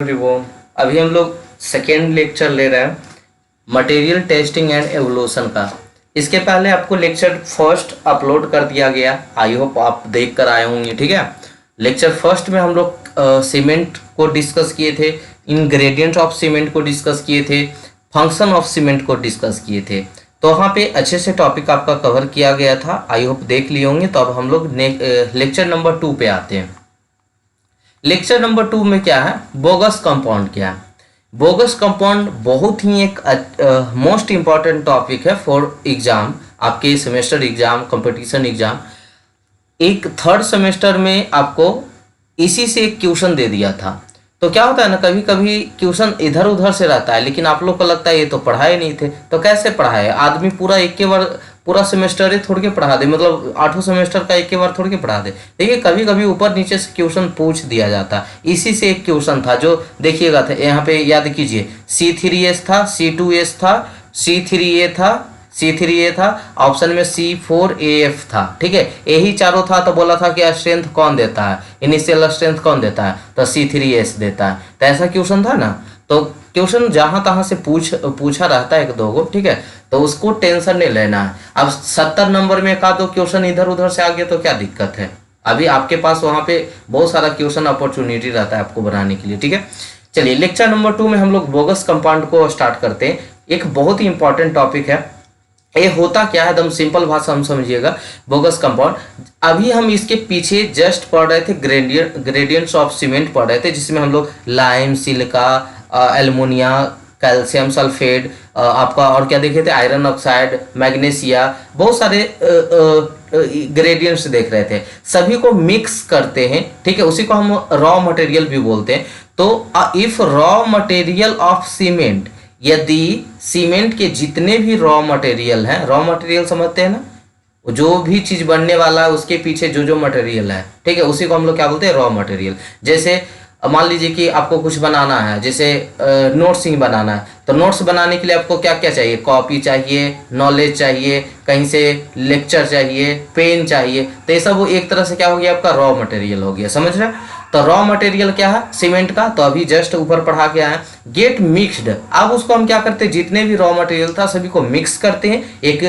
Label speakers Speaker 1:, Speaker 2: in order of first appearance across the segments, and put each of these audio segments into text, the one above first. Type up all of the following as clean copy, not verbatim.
Speaker 1: Everyone, अभी हम लोग सेकेंड लेक्चर ले रहे हैं मटेरियल टेस्टिंग एंड एवोल्यूशन का। इसके पहले आपको लेक्चर फर्स्ट अपलोड कर दिया गया, आई होप आप देख कर आए होंगे। ठीक है, लेक्चर फर्स्ट में हम लोग सीमेंट को डिस्कस किए थे, इंग्रेडिएंट ऑफ सीमेंट को डिस्कस किए थे, फंक्शन ऑफ सीमेंट को डिस्कस किए थे। तो वहाँ पे अच्छे से टॉपिक आपका कवर किया गया था, आई होप देख लिए होंगे। तो अब हम लोग लेक्चर नंबर 2 पे आते हैं। लेक्चर नंबर 2 में क्या है, बोगस कंपाउंड क्या है। बोगस कंपाउंड बहुत ही एक मोस्ट इंपॉर्टेंट टॉपिक है फॉर एग्जाम, आपके सेमेस्टर एग्जाम, कंपटीशन एग्जाम। एक थर्ड सेमेस्टर में आपको इसी से एक क्वेश्चन दे दिया था। तो क्या होता है ना, कभी कभी क्वेश्चन इधर उधर से रहता है, लेकिन आप लोग को लगता है ये तो पढ़ाए नहीं थे। तो कैसे पढ़ाए आदमी, पूरा एक के बार पूरा सेमेस्टर ही थोड़ के पढ़ा दे, मतलब 8 सेमेस्टर का एक के बार थोड़ के पढ़ा दे। देखिए कभी कभी ऊपर नीचे से क्वेश्चन पूछ दिया जाता है। इसी से एक क्वेश्चन था जो देखिएगा था, यहाँ पे याद कीजिए, C3S था, C2S था, C3A था, C3A था, ऑप्शन में C4AF था। ठीक है, यही चारों था। तो बोला था कि स्ट्रेंथ कौन देता है, इनिशियल स्ट्रेंथ कौन देता है, तो C3S देता है। तो ऐसा क्वेश्चन था ना। तो क्वेश्चन जहां तहां से पूछा रहता है एक दो गो, ठीक है, तो उसको टेंशन नहीं लेना है। अब 70 नंबर में का दो क्वेश्चन इधर उधर से आ गया तो क्या दिक्कत है, अभी आपके पास वहां पे बहुत सारा क्वेश्चन अपॉर्चुनिटी रहता है आपको बनाने के लिए। ठीक है, चलिए लेक्चर नंबर 2 में हम लोग बोगस कंपाउंड को स्टार्ट करते हैं। एक बहुत ही इंपॉर्टेंट टॉपिक है। ये होता क्या है, एकदम सिंपल भाषा हम समझिएगा। बोगस कंपाउंड, अभी हम इसके पीछे जस्ट पढ़ रहे थे ग्रेडियंट्स ऑफ सीमेंट पढ़ रहे थे, जिसमें हम लोग लाइम, सिलिका, एल्युमिनिया, कैल्शियम सल्फेट, आपका और क्या देखे थे, आयरन ऑक्साइड, मैग्नीशिया, बहुत सारे ग्रेडियंट्स देख रहे थे। सभी को मिक्स करते हैं, ठीक है, उसी को हम रॉ मटेरियल भी बोलते हैं। तो if raw material of cement, यदि सीमेंट के जितने भी रॉ मटेरियल हैं, रॉ मटेरियल समझते हैं ना, जो भी चीज बनने वाला है उसके पीछे जो जो मटेरियल है, ठीक है, उसी को हम लोग क्या बोलते हैं, रॉ मटेरियल। जैसे मान लीजिए कि आपको कुछ बनाना है, जैसे नोट्स ही बनाना है, तो नोट्स बनाने के लिए आपको क्या क्या चाहिए, कॉपी चाहिए, नॉलेज चाहिए, कहीं से लेक्चर चाहिए, पेन चाहिए। तो ये सब वो एक तरह से क्या हो गया, आपका रॉ मटेरियल हो गया, समझ रहे हैं। तो रॉ मटेरियल क्या है, सीमेंट का, तो अभी जस्ट ऊपर पढ़ा के आए, गेट मिक्सड। अब उसको हम क्या करते हैं, जितने भी रॉ मटेरियल था सभी को मिक्स करते हैं एक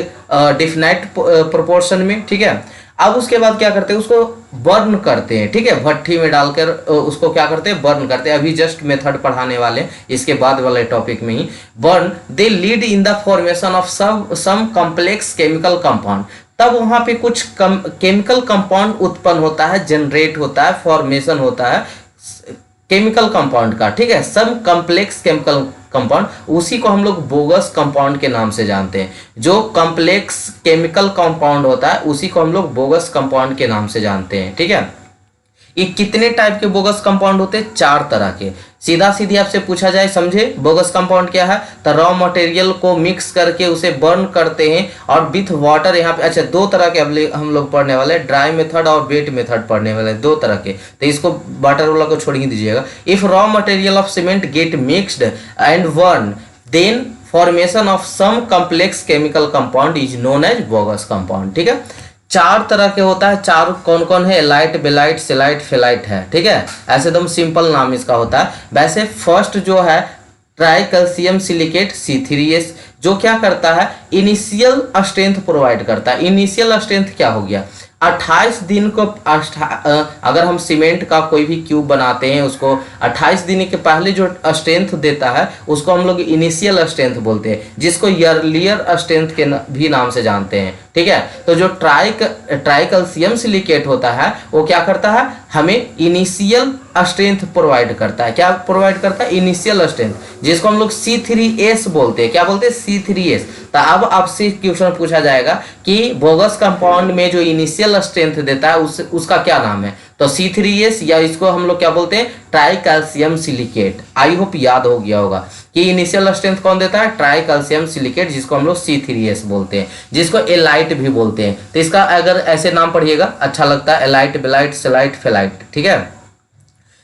Speaker 1: डिफिनाइट प्रोपोर्शन में, ठीक है। अब उसके बाद क्या करते हैं, उसको बर्न करते हैं, ठीक है, भट्टी में डालकर उसको क्या करते हैं, बर्न करते हैं। अभी जस्ट मेथड पढ़ाने वाले, इसके बाद वाले टॉपिक में ही। Burn they lead in the formation of some complex chemical compound. तब वहां पे कुछ केमिकल कंपाउंड उत्पन्न होता है, जनरेट होता है, फॉर्मेशन होता है केमिकल कंपाउंड का, ठीक है, सम कॉम्प्लेक्स केमिकल कंपाउंड, उसी को हम लोग बोगस कंपाउंड के नाम से जानते हैं। जो कॉम्प्लेक्स केमिकल कंपाउंड होता है उसी को हम लोग बोगस कंपाउंड के नाम से जानते हैं, ठीक है। ये कितने टाइप के बोगस कंपाउंड होते हैं, 4 तरह के। सीधा सीधी आपसे पूछा जाए, समझे बोगस कंपाउंड क्या है, तो रॉ मटेरियल को मिक्स करके उसे बर्न करते हैं और विथ वाटर, यहाँ पे अच्छा 2 तरह के हम लोग पढ़ने वाले, ड्राई मेथड और वेट मेथड पढ़ने वाले, 2 तरह के। तो इसको वाटर वाला को छोड़ ही दीजिएगा। If raw material of cement get mixed and burn, then formation of some complex chemical compound is known as Bogue's compound, ठीक है। 4 तरह के होता है, 4 कौन कौन है, एलाइट, बेलाइट, सेलाइट, फेलाइट है, ठीक है। ऐसे एकदम सिंपल नाम इसका होता है। वैसे फर्स्ट जो है ट्राई कैल्शियम सिलिकेट C3S, जो क्या करता है, इनिशियल स्ट्रेंथ प्रोवाइड करता है। इनिशियल स्ट्रेंथ क्या हो गया, 28 दिन को अगर हम सीमेंट का कोई भी क्यूब बनाते हैं, उसको 28 दिन के पहले जो स्ट्रेंथ देता है उसको हम लोग इनिशियल स्ट्रेंथ बोलते हैं, जिसको ईयरलियर स्ट्रेंथ के भी नाम से जानते हैं, ठीक है। तो जो ट्राई कैल्शियम सिलिकेट होता है वो क्या करता है, हमें इनिशियल स्ट्रेंथ प्रोवाइड करता है। क्या प्रोवाइड करता है, इनिशियल स्ट्रेंथ, जिसको हम लोग C3S बोलते हैं। क्या बोलते हैं, C3S। तो अब आपसे क्वेश्चन पूछा जाएगा कि बोगस कंपाउंड में जो इनिशियल स्ट्रेंथ देता है उसका क्या नाम है, तो C3S, या इसको हम लोग क्या बोलते हैं, try calcium silicate. I hope याद हो गया होगा कि इनिशियल स्ट्रेंथ कौन देता है, ट्राई कैल्शियम सिलिकेट, जिसको हम लोग C3S बोलते हैं, जिसको एलाइट भी बोलते हैं। तो इसका अगर ऐसे नाम पढ़िएगा अच्छा लगता है, एलाइट, बेलाइट, सेलाइट, फेलाइट, ठीक है।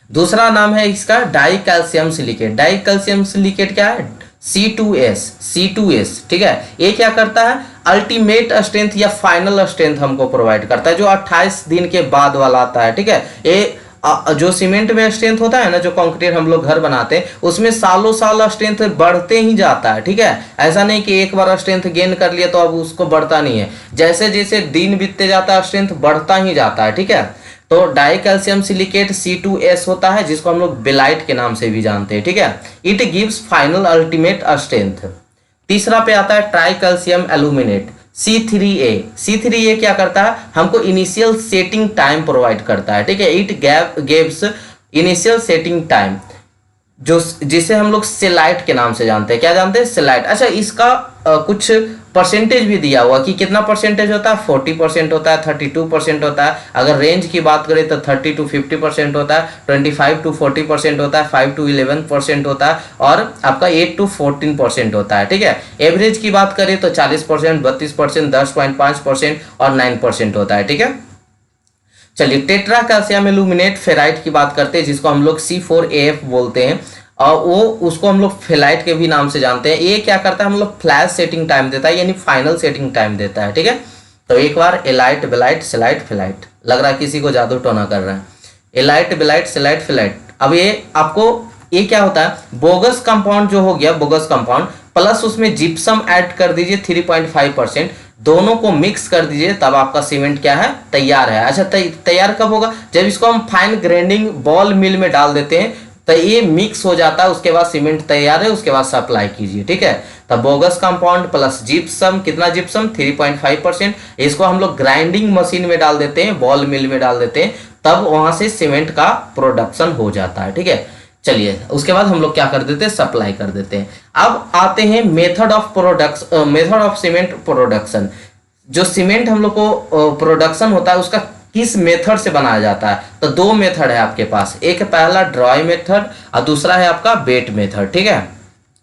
Speaker 1: दूसरा नाम है इसका die calcium silicate. Die calcium silicate क्या है, C2S, ठीक है। ये क्या करता है, अल्टीमेट स्ट्रेंथ या फाइनल स्ट्रेंथ हमको प्रोवाइड करता है, जो 28 दिन के बाद वाला आता है, ठीक है। ये जो सीमेंट में स्ट्रेंथ होता है ना, जो कंक्रीट हम लोग घर बनाते हैं, उसमें सालों साल स्ट्रेंथ बढ़ते ही जाता है, ठीक है। ऐसा नहीं कि एक बार स्ट्रेंथ गेन कर लिया तो अब उसको बढ़ता नहीं है, जैसे जैसे दिन बीतते जाता है स्ट्रेंथ बढ़ता ही जाता है, ठीक है। तो डाई कैल्शियम सिलिकेट C2S होता है, जिसको हम लोग बेलाइट के नाम से भी जानते हैं, ठीक है। It gives final ultimate strength. तीसरा पे आता है try calcium aluminate C3A। C3A क्या करता है, हमको इनिशियल सेटिंग टाइम प्रोवाइड करता है, ठीक है। It gives initial setting time, जो जिसे हम लोग सेलाइट के नाम से जानते हैं। क्या जानते हैं? सेलाइट। अच्छा, इसका कुछ परसेंटेज भी दिया हुआ कि कितना परसेंटेज होता है, 40% होता है, 32% होता है। अगर रेंज की बात करें तो 30 to 50% होता है, 25 to 40% होता है, 5 to 11% होता है, और आपका 8 to 14% होता है, ठीक है। एवरेज की बात करें तो 40%, 32%, 10.5% और 9% होता है, ठीक है। चलिए, टेट्रा कैल्शियम एल्यूमिनेट फेराइट की बात करते हैं, जिसको हम लोग C4AF बोलते हैं, और वो उसको हम लोग फेलाइट के भी नाम से जानते हैं। ये क्या करता है, हम लोग फ्लैश सेटिंग टाइम देता है, यानी फाइनल सेटिंग टाइम देता है, ठीक है। तो एक बार एलाइट, बेलाइट, सेलाइट, फेलाइट, लग रहा है किसी को जादू टोना कर रहा है। Alite, belite, celite, felite. अब ये आपको ये क्या होता है, बोगस कंपाउंड जो हो गया, बोगस कंपाउंड प्लस उसमें जिप्सम ऐड कर दीजिए 3.5%, दोनों को मिक्स कर दीजिए, तब आपका सीमेंट क्या है, तैयार है। अच्छा, तैयार कब होगा, जब इसको हम फाइन ग्राइंडिंग बॉल मिल में डाल देते हैं, तो ये मिक्स हो जाता है, उसके बाद सीमेंट तैयार है, उसके बाद सप्लाई कीजिए, ठीक है। तब बोगस कंपाउंड प्लस जिप्सम, कितना जिप्सम, 3.5%, इसको हम लोग ग्राइंडिंग मशीन में डाल देते हैं, बॉल मिल में डाल देते हैं, तब वहां से सीमेंट का प्रोडक्शन हो जाता है, ठीक है। चलिए, उसके बाद हम लोग क्या कर देते हैं, सप्लाई कर देते हैं। अब आते हैं मेथड ऑफ सीमेंट प्रोडक्शन। जो सीमेंट हम लोग को प्रोडक्शन होता है, उसका किस मेथड से बनाया जाता है, तो दो मेथड है आपके पास। एक पहला ड्राई मेथड और दूसरा है आपका वेट मेथड, ठीक है।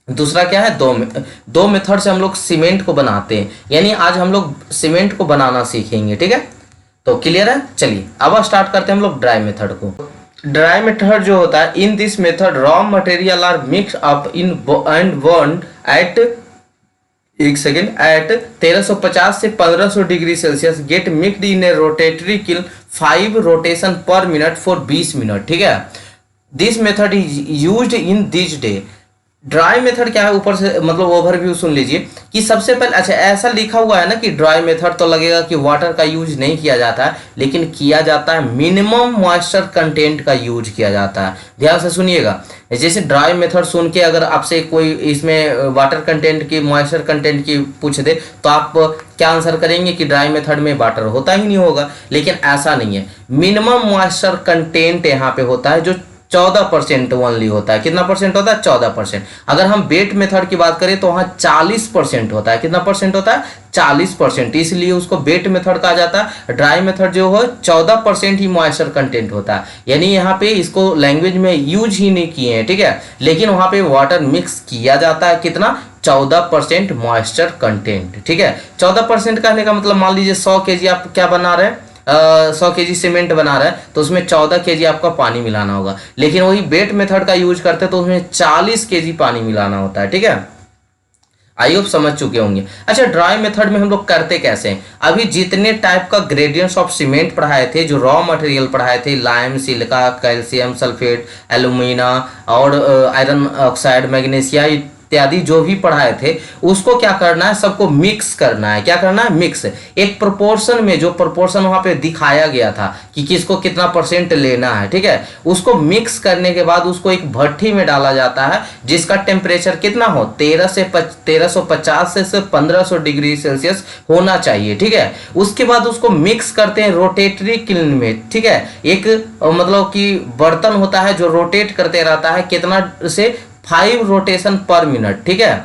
Speaker 1: दूसरा क्या है, दो मेथड से हम लोग सीमेंट को बनाते हैं, यानी आज हम लोग सीमेंट को बनाना सीखेंगे, ठीक है। तो क्लियर है। चलिए, अब स्टार्ट करते हैं हम लोग ड्राई मेथड को। ड्राई मेथड जो होता है, in this method raw material are mix up in and burn at 1350 से 1500 degree Celsius, get mixed in a rotatory kiln 5 rotation per minute for 20 minute, ठीक है। This method is used in this day. Dry method क्या है, ऊपर से मतलब overview सुन लीजिए कि सबसे पहले, अच्छा ऐसा लिखा हुआ है ना कि ड्राई मेथड, तो लगेगा कि वाटर का यूज नहीं किया जाता है, लेकिन किया जाता है, मिनिमम मॉइस्चर कंटेंट का यूज किया जाता है। ध्यान से सुनिएगा, जैसे ड्राई मेथड सुन के अगर आपसे कोई इसमें वाटर कंटेंट की, मॉइस्चर कंटेंट की पूछ दे, तो आप क्या आंसर करेंगे कि ड्राई मेथड में वाटर होता ही नहीं होगा, लेकिन ऐसा नहीं है। मिनिमम मॉइस्चर कंटेंट यहाँ पे होता है, जो 14% ओनली होता है। कितना परसेंट होता है, 14%। अगर हम वेट मेथड की बात करें तो वहां 40% होता है। कितना परसेंट होता है, 40%, इसलिए उसको वेट मेथड कहा जाता है। ड्राई मेथड जो हो 14% ही मॉइस्चर कंटेंट होता है, यानी यहाँ पे इसको लैंग्वेज में यूज ही नहीं किए हैं, ठीक है, लेकिन वहां पे वाटर मिक्स किया जाता है। कितना, 14% मॉइस्चर कंटेंट, ठीक है। 14% कहने का मतलब, मान लीजिए 100 kg आप क्या बना रहे हैं, 100 kg सीमेंट बना रहा है, तो उसमें 14 kg आपका पानी मिलाना होगा, लेकिन वही वेट मेथड का यूज करते हैं तो उसमें 40 kg पानी मिलाना होता है, ठीक है। आई होप समझ चुके होंगे। अच्छा, ड्राई मेथड में हम लोग करते कैसे हैं, अभी जितने टाइप का ग्रेडियंट्स ऑफ सीमेंट पढ़ाए थे, जो रॉ मटेरियल पढ़ाए थे, lime, silica, calcium sulphate, alumina और आयरन ऑक्साइड, मैग्नीशिया इत्यादि जो भी पढ़ाए थे, उसको क्या करना है, सबको मिक्स करना है। क्या करना है, मिक्स। एक प्रोपोर्शन में, जो प्रोपोर्शन वहां पे दिखाया गया था कि किसको कितना परसेंट लेना है, ठीक है, उसको मिक्स करने के बाद उसको एक भट्ठी में डाला जाता है, जिसका टेम्परेचर कितना हो, 1350 से 1500 डिग्री सेल्सियस होना चाहिए, ठीक है। उसके बाद उसको मिक्स करते हैं रोटेटरी किल्न में, ठीक है। एक मतलब कि बर्तन होता है जो रोटेट करते रहता है, कितना से 5 रोटेशन पर मिनट, ठीक है।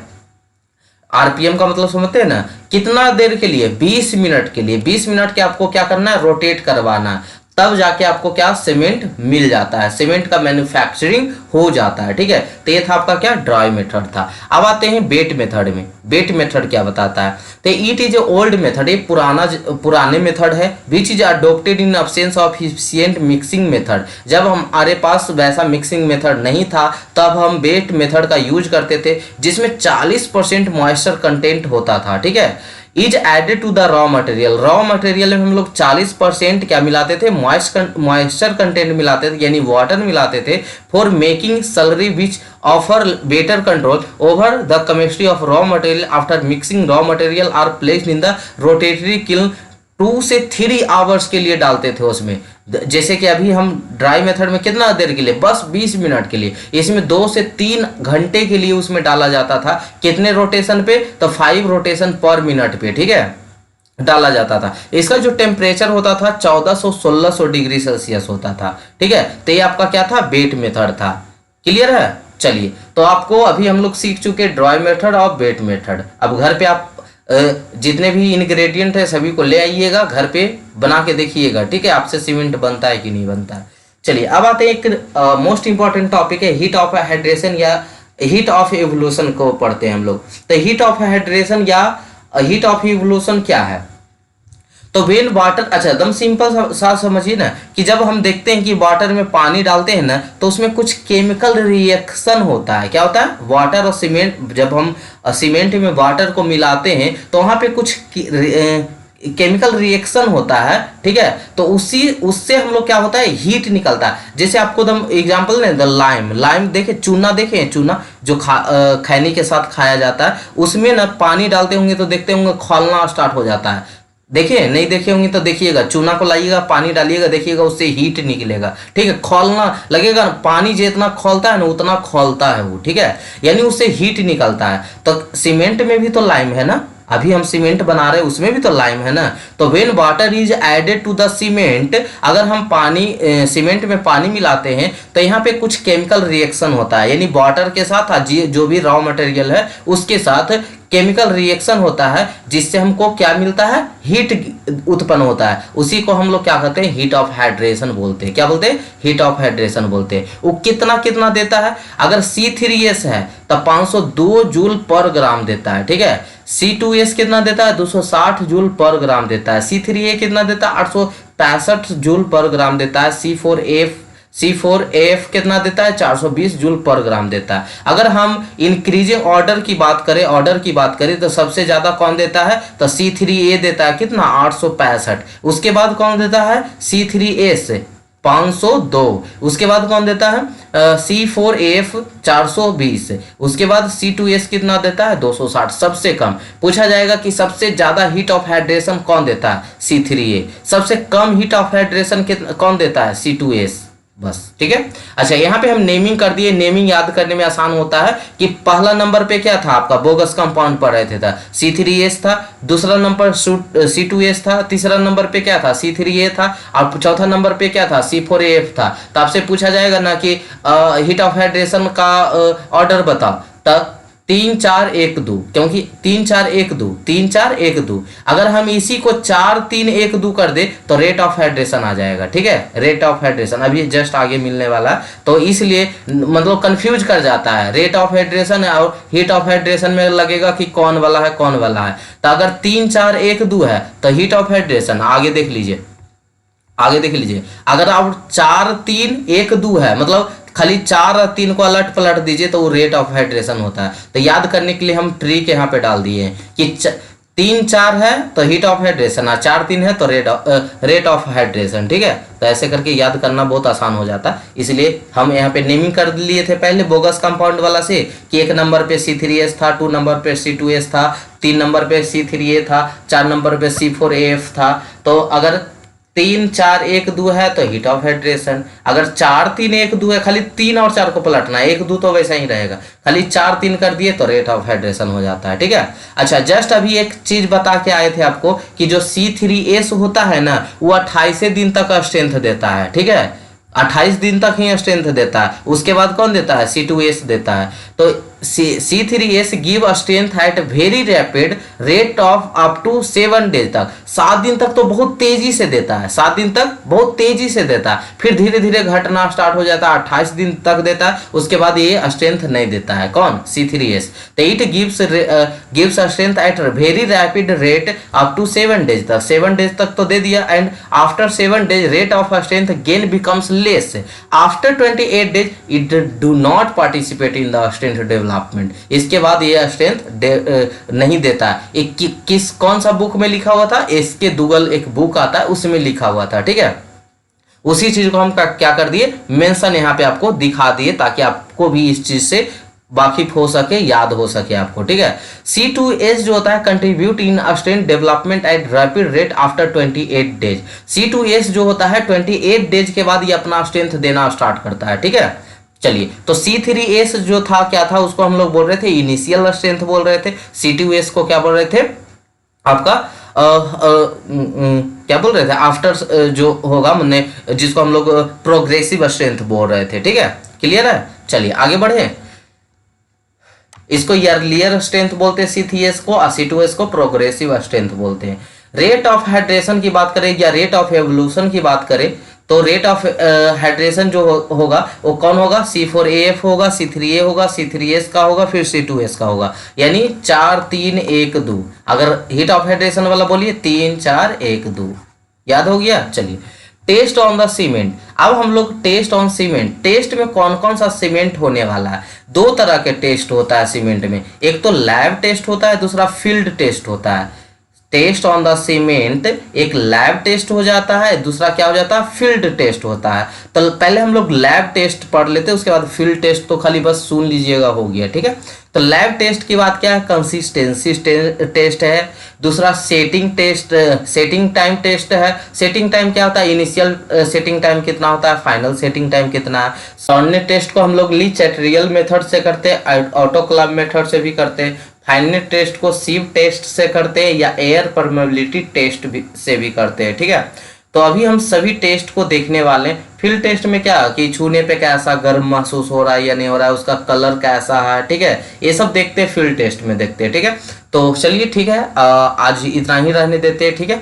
Speaker 1: आरपीएम का मतलब समझते हैं ना, कितना देर के लिए, 20 मिनट के लिए, 20 मिनट के आपको क्या करना है, रोटेट करवाना है, तब जाके आपको क्या, सीमेंट मिल जाता है, सीमेंट का मैन्युफैक्चरिंग हो जाता है, ठीक है। तो ये था आपका क्या, ड्राई मेथड था। अब आते हैं वेट मेथड में। वेट मेथड क्या बताता है, तो it is a old method, ये पुराने मेथड है, which is adopted in absence of efficient mixing method. जब हमारे पास वैसा मिक्सिंग मेथड नहीं था, तब हम वेट मेथड का यूज करते थे, जिसमें 40% मॉइस्चर कंटेंट होता था, ठीक है। Is added to the raw material. Raw material में हम लोग 40% क्या मिलाते थे, मॉइस्चर कंटेंट मिलाते थे, यानी वाटर मिलाते थे, for making slurry which offer better control over the chemistry of raw material. After mixing raw material are placed in the rotatory kiln 2 से 3 आवर्स के लिए डालते थे उसमें। जैसे कि अभी हम ड्राई मेथड में कितना देर के लिए, बस 20 मिनट के लिए, इसमें 2 से 3 घंटे के लिए उसमें डाला जाता था। कितने रोटेशन पे, तो 5 रोटेशन पर मिनट पे, ठीक है, डाला जाता था। इसका जो टेम्परेचर होता था 1400-1600 डिग्री सेल्सियस होता था, ठीक है। तो ये आपका क्या था, वेट मेथड था। क्लियर है। चलिए, तो आपको अभी हम लोग सीख चुके ड्राई मेथड और वेट मेथड। अब घर पे आप जितने भी इंग्रेडिएंट है सभी को ले आइएगा, घर पे बना के देखिएगा, ठीक है, आपसे सीमेंट बनता है कि नहीं बनता है। चलिए, अब आते हैं एक मोस्ट इंपॉर्टेंट टॉपिक है हीट ऑफ हाइड्रेशन या हीट ऑफ इवोल्यूशन को पढ़ते हैं हम लोग। तो हीट ऑफ हाइड्रेशन या हीट ऑफ इवोल्यूशन क्या है। तो वेन वाटर, अच्छा एकदम सिंपल सा समझिए ना, कि जब हम देखते हैं कि वाटर में पानी डालते हैं ना, तो उसमें कुछ केमिकल रिएक्शन होता है। क्या होता है, वाटर और सीमेंट, जब हम सीमेंट में वाटर को मिलाते हैं तो वहाँ पे कुछ केमिकल रिएक्शन होता है, ठीक है। तो उससे हम लोग क्या होता है, हीट निकलता है। जैसे आपको दम एग्जांपल ने, द लाइम देखे, चूना देखे, चूना जो खैनी के साथ खाया जाता है, उसमें ना पानी डालते होंगे तो देखते होंगे खौलना स्टार्ट हो जाता है। देखिए, नहीं देखे होंगे तो देखिएगा, चूना को लाइएगा, पानी डालिएगा, देखिएगा उससे हीट निकलेगा, ठीक है, खौलना लगेगा। पानी जितना खौलता है ना उतना खौलता है वो, ठीक है, यानी उससे हीट निकलता है। तो सीमेंट में भी तो लाइम है ना, अभी हम सीमेंट बना रहे हैं उसमें भी तो लाइम है ना। तो when water is added to the cement, अगर हम सीमेंट में पानी मिलाते हैं तो यहाँ पे कुछ केमिकल रिएक्शन होता है, यानी वाटर के साथ जो भी रॉ मटेरियल है उसके साथ केमिकल रिएक्शन होता है, जिससे हमको क्या मिलता है, हीट उत्पन्न होता है। उसी को हम लोग क्या कहते हैं, हीट ऑफ हाइड्रेशन बोलते हैं। क्या बोलते हैं, हीट ऑफ हाइड्रेशन बोलते हैं। वो कितना कितना देता है, अगर C3S है तो 502 जूल पर ग्राम देता है, ठीक है। C2S कितना देता है, 260 जूल पर ग्राम देता है। C3A कितना देता है, 865 जूल पर ग्राम देता है। C4AF कितना देता है, 420 जूल पर ग्राम देता है। अगर हम इंक्रीजिंग ऑर्डर की बात करें तो सबसे ज्यादा कौन देता है, तो C3A देता है, कितना, 865। उसके बाद कौन देता है, C3S 502। उसके बाद कौन देता है, C4AF 420। उसके बाद C2S कितना देता है, 260। सबसे कम पूछा जाएगा कि सबसे ज्यादा हीट ऑफ हाइड्रेशन कौन देता है, C3A। सबसे कम हीट ऑफ हाइड्रेशन कौन देता है, C2S, बस, ठीक है। अच्छा, यहाँ पे हम नेमिंग कर दिए। नेमिंग याद करने में आसान होता है कि पहला नंबर पे क्या था आपका, बोगस कंपाउंड पढ़ रहे थे, C3S था, दूसरा नंबर C2S था, तीसरा नंबर पे क्या था, C3A था, और चौथा नंबर पे क्या था, C4AF था। तो आपसे पूछा जाएगा ना कि हीट ऑफ हाइड्रेशन का ऑर्डर बताओ, तब 3 4 1 2, क्योंकि 3 4 1 2, 3 4 1 2, अगर हम इसी को 4 3 1 2 कर दे तो रेट ऑफ हाइड्रेशन आ जाएगा, ठीक है। रेट ऑफ हाइड्रेशन अभी जस्ट आगे मिलने वाला, तो इसलिए मतलब कंफ्यूज कर जाता है। रेट ऑफ हाइड्रेशन और हीट ऑफ हाइड्रेशन में लगेगा कि कौन वाला है कौन वाला है। तो अगर 3 4 1 2 है तो हीट ऑफ हाइड्रेशन आगे देख लीजिए, अगर आप 4 3 1 2 है, मतलब खाली 4 और 3 को अलट पलट दीजिए तो वो रेट ऑफ हाइड्रेशन होता है। तो याद करने के लिए हम ट्रिक यहाँ पे डाल दिए हैं कि 3 4 है तो हीट ऑफ हाइड्रेशन, और 4 3 है तो रेट ऑफ हाइड्रेशन, ठीक है। तो ऐसे करके याद करना बहुत आसान हो जाता है, इसलिए हम यहाँ पे नेमिंग कर लिए थे पहले बोगस कंपाउंड वाला से, कि 1 नंबर पे C3S था, 2 नंबर पे C2S था, 3 नंबर पे C3A था, 4 नंबर पे C4AF था। तो अगर 3 4 1 2 है तो हीट ऑफ हाइड्रेशन, अगर 4 3 1 2 है, खाली 3 और 4 को पलटना है, 1 2 तो वैसा ही रहेगा, खाली 4 3 कर दिए तो रेट ऑफ हाइड्रेशन हो जाता है, ठीक है। अच्छा, जस्ट अभी एक चीज बता के आए थे आपको कि जो C3S होता है ना, वो 28 दिन तक स्ट्रेंथ देता है, ठीक है, 28 दिन तक ही स्ट्रेंथ देता है। उसके बाद कौन देता है, C2S देता है। तो C3S give strength at very rapid rate of up to 7 days तक, 7 दिन तक तो बहुत तेजी से देता है, 7 दिन तक बहुत तेजी से देता है, फिर धीरे धीरे घटना स्टार्ट हो जाता है, 28 दिन तक देता है, उसके बाद ये स्ट्रेंथ नहीं देता है, कौन, C3S। तो it gives strength at very rapid rate up to 7 days तक, 7 डेज तक तो दे दिया, and after 7 days rate of strength gain becomes less. After 28 days it do not participate in the strength development. Development, इसके बाद ये strength नहीं देता है। एक कौन सा बुक में लिखा हुआ था, इसके दूगल एक बुक आता है उसमें लिखा हुआ था, ठीक है। उसी चीज को हम क्या कर दिए, मेंशन यहाँ पे आपको दिखा दिए ताकि आपको भी इस चीज से वाकिफ हो सके, याद हो सके आपको, ठीक है। C2S जो होता है contribute in strength development at rapid rate after 28 days. C2S जो होता है 28 डेज के बाद ये अपना स्ट्रेंथ देना स्टार्ट करता है, ठीक है। चलिए, तो C3S जो था क्या था, उसको हम लोग बोल रहे थे इनिशियल स्ट्रेंथ बोल रहे थे। C2S को क्या बोल रहे थे आपका क्या बोल रहे थे, आफ्टर जो होगा मैंने, जिसको हम लोग प्रोग्रेसिव स्ट्रेंथ बोल रहे थे, ठीक है। क्लियर है, चलिए आगे बढ़े। इसको ईयरलियर स्ट्रेंथ बोलते हैं C3S को, और C2S को प्रोग्रेसिव स्ट्रेंथ बोलते हैं। रेट ऑफ हाइड्रेशन की बात करें या रेट ऑफ एवोल्यूशन की बात करें, तो रेट ऑफ हाइड्रेशन जो होगा वो कौन होगा, C4AF होगा, C3A होगा, C3S का होगा, फिर C2S का होगा, यानी 4 3 1 2। अगर हीट ऑफ हाइड्रेशन वाला बोलिए 3 4 1 2, याद हो गया। चलिए, टेस्ट ऑन द सीमेंट। अब हम लोग टेस्ट ऑन सीमेंट, टेस्ट में कौन कौन सा सीमेंट होने वाला है। 2 तरह के टेस्ट होता है सीमेंट में, एक तो लैब टेस्ट होता है, दूसरा फील्ड टेस्ट होता है। टेस्ट ऑन द सीमेंट एक लैब टेस्ट हो जाता है, दूसरा क्या हो जाता है, फील्ड टेस्ट होता है। तो पहले हम लोग लैब टेस्ट पढ़ लेते हैं, उसके बाद फील्ड टेस्ट तो खाली बस सुन लीजिएगा, हो गया, ठीक है। तो लैब टेस्ट की बात क्या है, कंसिस्टेंसी टेस्ट है, दूसरा setting test, setting time test है। सेटिंग टाइम क्या होता है, इनिशियल सेटिंग टाइम कितना होता है, फाइनल सेटिंग टाइम कितना है। सॉर्नेट टेस्ट को हम लोग लीचेट्रियल मेथड से करते हैं, ऑटोक्लेव मेथड से भी करते हैं। फाइनल टेस्ट को सीव टेस्ट से करते हैं या एयर परमेबिलिटी टेस्ट से भी करते हैं, ठीक है। तो अभी हम सभी टेस्ट को देखने वाले हैं। फील्ड टेस्ट में क्या कि छूने पे कैसा गर्म महसूस हो रहा है या नहीं हो रहा है, उसका कलर कैसा है, ठीक है, ये सब देखते हैं, फील्ड टेस्ट में देखते हैं, ठीक है। तो चलिए ठीक है, आज इतना ही रहने देते हैं, ठीक है।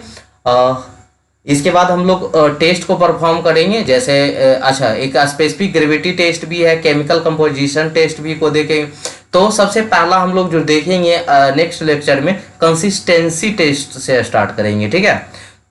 Speaker 1: इसके बाद हम लोग टेस्ट को परफॉर्म करेंगे, जैसे अच्छा एक स्पेसिफिक ग्रेविटी टेस्ट भी है, केमिकल कंपोजिशन टेस्ट भी को देखेंगे। तो सबसे पहला हम लोग जो देखेंगे नेक्स्ट लेक्चर में कंसिस्टेंसी टेस्ट से स्टार्ट करेंगे, ठीक है।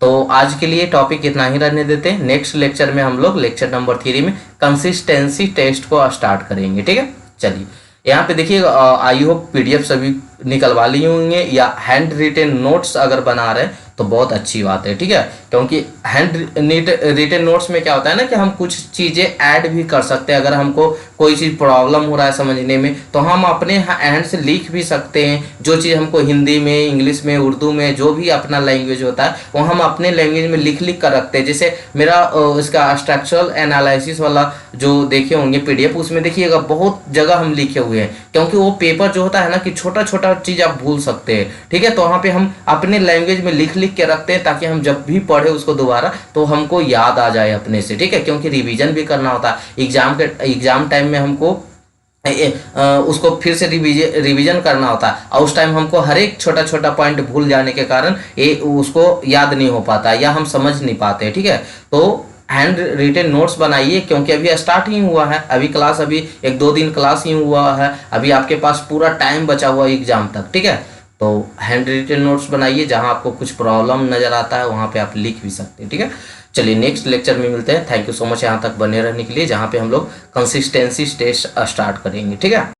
Speaker 1: तो आज के लिए टॉपिक इतना ही रहने देते हैं, नेक्स्ट लेक्चर में हम लोग लेक्चर नंबर 3 में कंसिस्टेंसी टेस्ट को स्टार्ट करेंगे, ठीक है। चलिए, यहाँ पे देखिए, आई होप PDF सभी निकलवा लिए होंगे या हैंड रिटेन नोट्स अगर बना रहे हैं तो बहुत अच्छी बात है, ठीक है। क्योंकि हैंड रिटेन नोट्स में क्या होता है ना कि हम कुछ चीज़ें ऐड भी कर सकते हैं। अगर हमको कोई चीज़ प्रॉब्लम हो रहा है समझने में, तो हम अपने हैंड से लिख भी सकते हैं। जो चीज़ हमको हिंदी में, इंग्लिश में, उर्दू में, जो भी अपना लैंग्वेज होता है वो हम अपने लैंग्वेज में लिख कर रखते हैं। जैसे मेरा इसका स्ट्रक्चरल एनालिसिस वाला जो देखे होंगे PDF, उसमें देखिएगा बहुत जगह हम लिखे हुए हैं, क्योंकि वो पेपर जो होता है ना कि छोटा छोटा चीज़ आप भूल सकते हैं, ठीक है। तो वहाँ पे हम अपने लैंग्वेज में लिख के रखते हैं ताकि हम जब भी पढ़े उसको दोबारा तो हमको याद आ जाए अपने से, ठीक है। क्योंकि रिवीजन भी करना होता है एग्जाम टाइम में, हमको उसको फिर से रिवीजन करना होता है, और उस टाइम हमको हर एक छोटा छोटा पॉइंट भूल जाने के कारण ये उसको याद नहीं हो पाता या हम समझ नहीं पाते, ठीक है। तो हैंड रिटेन नोट्स बनाइए, क्योंकि अभी स्टार्ट ही हुआ है, अभी क्लास अभी 1-2 दिन क्लास ही हुआ है, अभी आपके पास पूरा टाइम बचा हुआ है एग्जाम तक, ठीक है। तो हैंड रिटेन नोट्स बनाइए, जहां आपको कुछ प्रॉब्लम नज़र आता है वहां पे आप लिख भी सकते हैं, ठीक है। चलिए नेक्स्ट लेक्चर में मिलते हैं। थैंक यू सो मच यहाँ तक बने रहने के लिए, जहाँ पे हम लोग कंसिस्टेंसी टेस्ट स्टार्ट करेंगे, ठीक है।